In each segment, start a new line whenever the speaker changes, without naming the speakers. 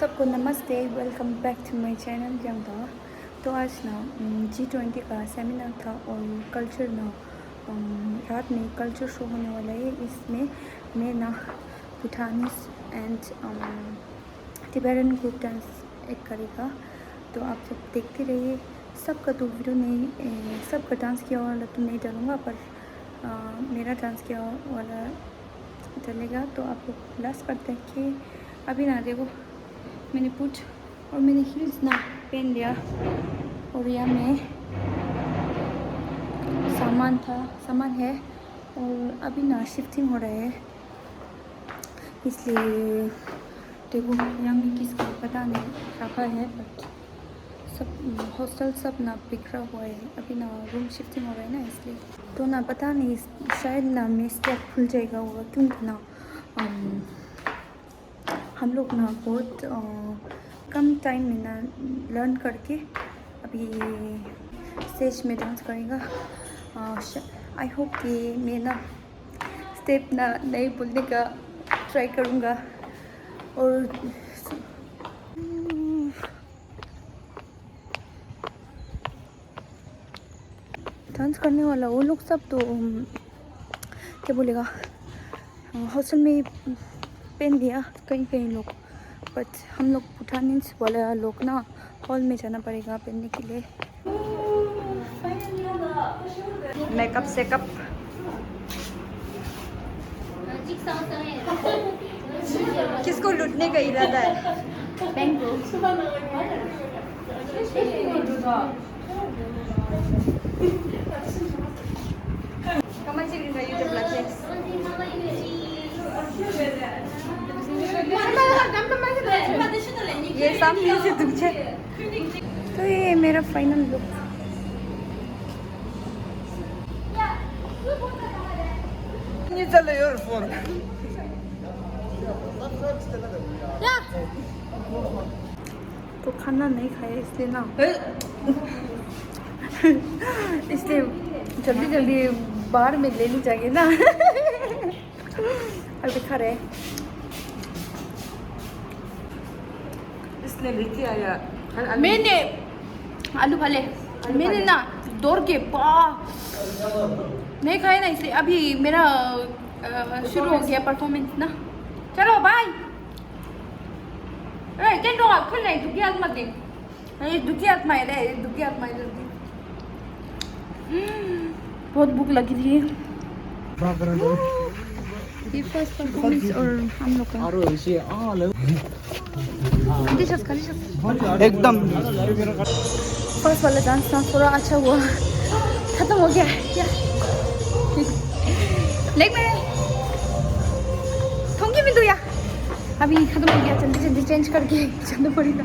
सबको नमस्ते, welcome back to my channel यंगदा। तो आज ना G20 का सेमिनार था और कल्चर ना रात में कल्चर शो होने वाला है। इसमें मैं ना भूटानीस एंड तिब्बतन ग्रुप डांस एक करेगा, तो आप सब देखते रहिए। सबका तो वीडियो नहीं, सबका डांस किया वाला तो नहीं डालूँगा, पर मेरा डांस किया वाला चलेगा। तो आप लोग लास्ट पर देखिए। अभी ना देखो, मैंने पूछ और मैंने हील्स ना पहन लिया और यहाँ में सामान है और अभी ना शिफ्टिंग हो रहा है, इसलिए देखो यहाँ में किसका पता नहीं रखा है, बट सब हॉस्टल सब ना बिखरा हुआ है। अभी ना रूम शिफ्टिंग हो रहा है ना, इसलिए तो ना पता नहीं, शायद ना मैं स्टेप खुल जाएगा होगा, क्योंकि ना हम लोग ना बहुत कम टाइम में ना लर्न करके अभी स्टेज में डांस करेगा। आई होप कि मैं ना स्टेप ना नहीं भूलने का ट्राई करूँगा। और डांस करने वाला वो लोग सब तो क्या बोलेगा, हॉस्टल में पहन लिया कहीं लोग, बट हम लोग भूटानीस वाला लोग ना हॉल में जाना पड़ेगा पहनने के लिए। मेकअप सेकअप किसको लूटने का इरादा है? Kamu sih nggak YouTube lagi? ये सामने से तुझे तो ये मेरा फाइनल लुक। ये चलो योर फोन तो खाना नहीं खाया इसलिए ना इसलिए जल्दी बाहर में लेनी चाहिए ना। अभी खा रहे
इसने लेके आया
मैंने आलू भले मैंने ना दौड़ के नहीं खाया ना, इसलिए अभी मेरा शुरू हो गया परफॉर्मेंस ना। चलो बाय। क्या दो खुल नहीं दुखी आत्मा दे, दुखी आत्मा है, दुखी आत्मा है जल्दी। बहुत भूख लगी थी। ये फर्स्ट परफॉर्मेंस और हम लोग का
एकदम
फर्स्ट वाला डांस ना थोड़ा अच्छा हुआ, खत्म हो गया क्या लेकिन थोंगी भी दुया अभी खत्म हो गया। जल्दी चेंज करके जाना पड़ेगा।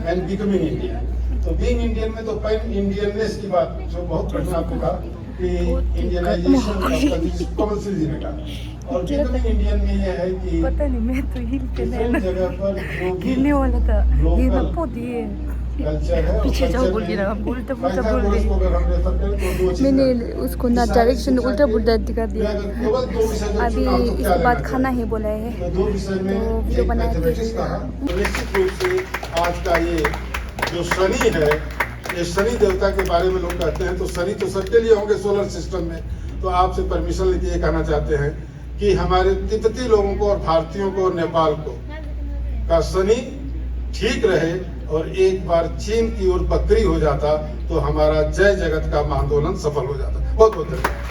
And becoming Indian. तो बीइंग इंडियन में तो पैन इंडियननेस की बात जो बहुत बढ़िया आपने कहा कि इंडियनाइजेशन कॉमन से जीने का, और बिकमिंग इंडियन में ये है कि
पता नहीं, मैं तो हिल पे
जगह पर
गिरने वाला था। ये ना पोती
कल्चर है,
पीछे जाओ बोल रहा, उल्टा पुल्टा बोल रही। मैंने उसको ना डायरेक्शन उल्टा पुल्टा दिखा दिया। अभी इसके बाद खाना ही बोला है, तो वीडियो बनाया थे।
निश्चित रूप से आज का ये जो शनि है, ये शनि देवता के बारे में लोग कहते हैं, तो शनि तो सबके लिए होंगे सोलर सिस्टम में। तो आपसे परमिशन लेके ये कहना चाहते हैं कि हमारे तिब्बती लोगों को और भारतीयों को और नेपाल को का शनि ठीक रहे और एक बार चीन की ओर बकरी हो जाता तो हमारा जय जगत का आंदोलन सफल हो जाता। बहुत बहुत धन्यवाद।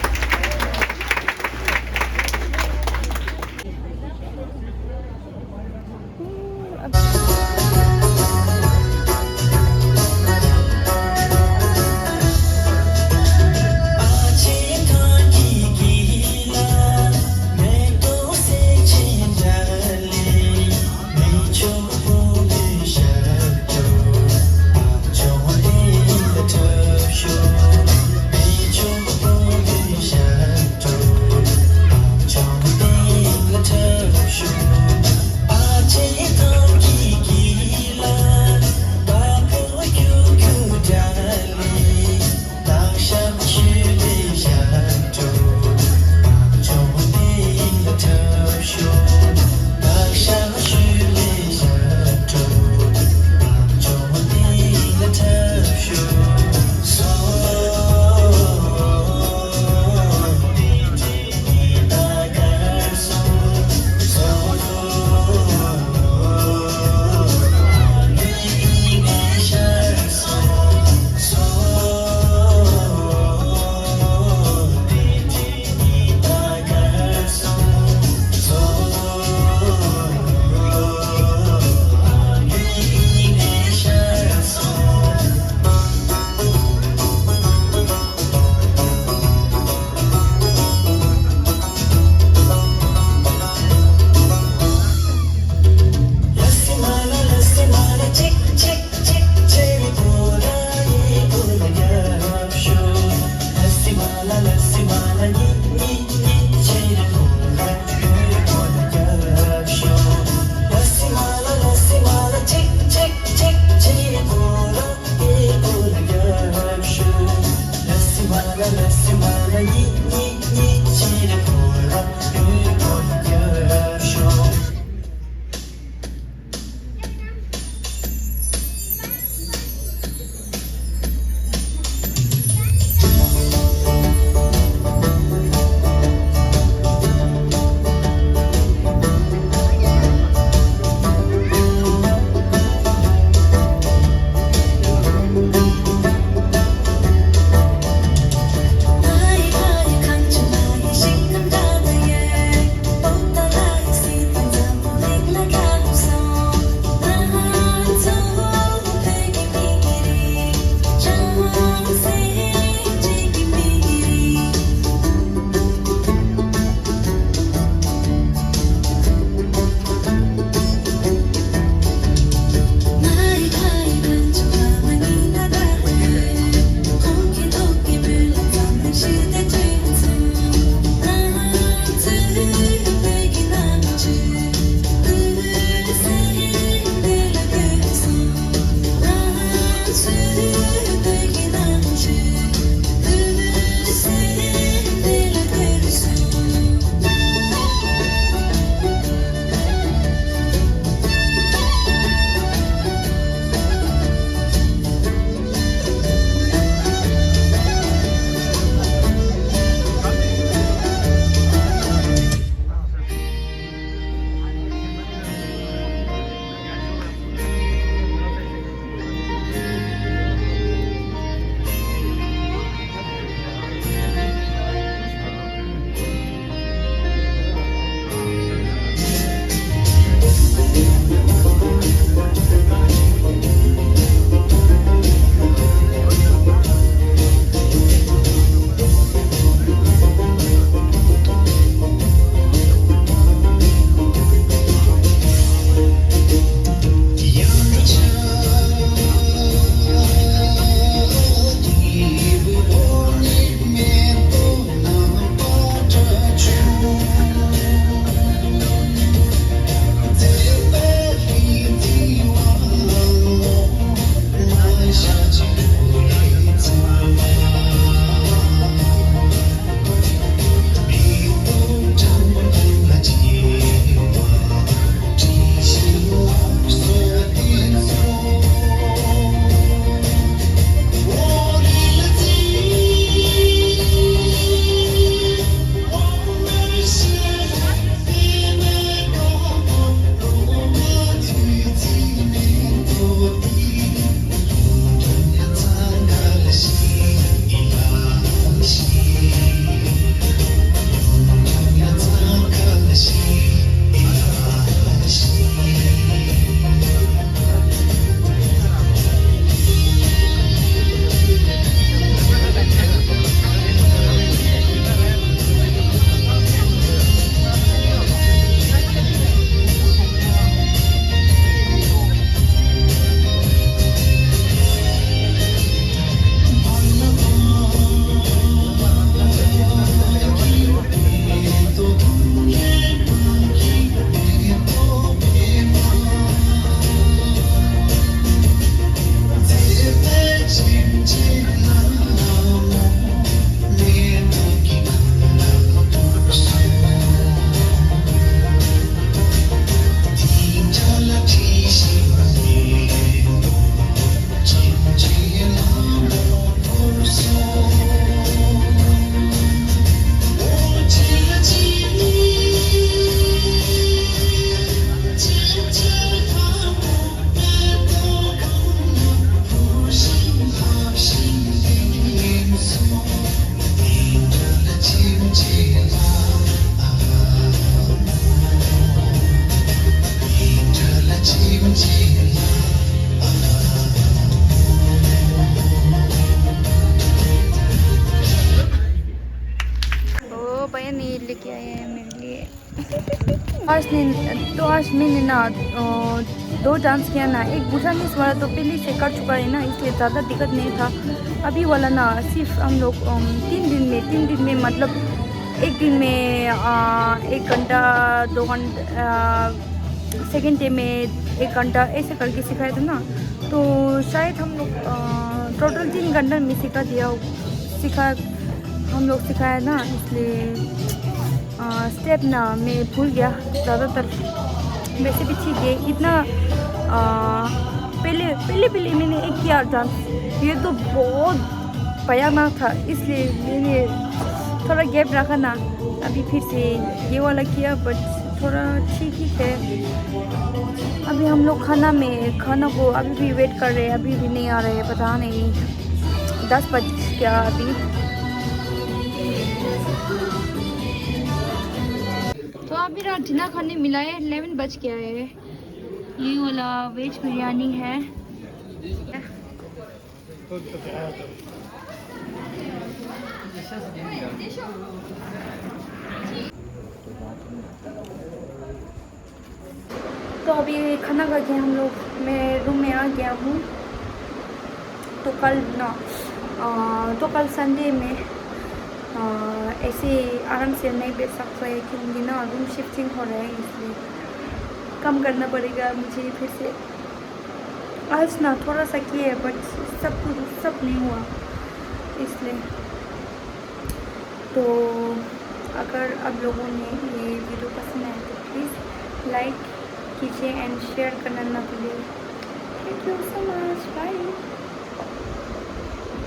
आज मैंने ना 2 डांस किया ना। एक भूटानीस वाला तो पहले से कर चुका है ना, इसलिए ज़्यादा दिक्कत नहीं था। अभी वाला ना सिर्फ हम लोग 3 दिन में मतलब एक दिन में 1 घंटा 2 घंटा, सेकेंड डे में 1 घंटा ऐसे करके सिखाया था ना। तो शायद हम लोग टोटल 3 घंटा में हम लोग सिखाया ना, इसलिए स्टेप ना मैं भूल गया ज़्यादातर। वैसे भी ठीक है। इतना पहले मैंने एक किया डांस, ये तो बहुत भयानक था, इसलिए मैंने थोड़ा गैप रखा ना। अभी फिर से ये वाला किया, बट थोड़ा ठीक ही है। अभी हम लोग खाना को अभी भी वेट कर रहे हैं, अभी भी नहीं आ रहे हैं, पता नहीं 10 बज गया अभी। तो अभी रात डिनर खाने मिला है, 11 बज गया है। ये वाला वेज बिरयानी है। तो अभी खाना खा के हम लोग, मैं रूम में आ गया हूँ। तो कल संडे में ऐसे आराम से नहीं बैठ सकते हैं, क्योंकि ना रूम शिफ्टिंग हो रहा है, इसलिए कम करना पड़ेगा मुझे फिर से। आज ना थोड़ा सा किया है, बट सब नहीं हुआ, इसलिए। तो अगर आप लोगों ने ये वीडियो पसंद आए तो प्लीज़ लाइक कीजिए एंड शेयर करना ना भूलिए। Thank you so much, bye.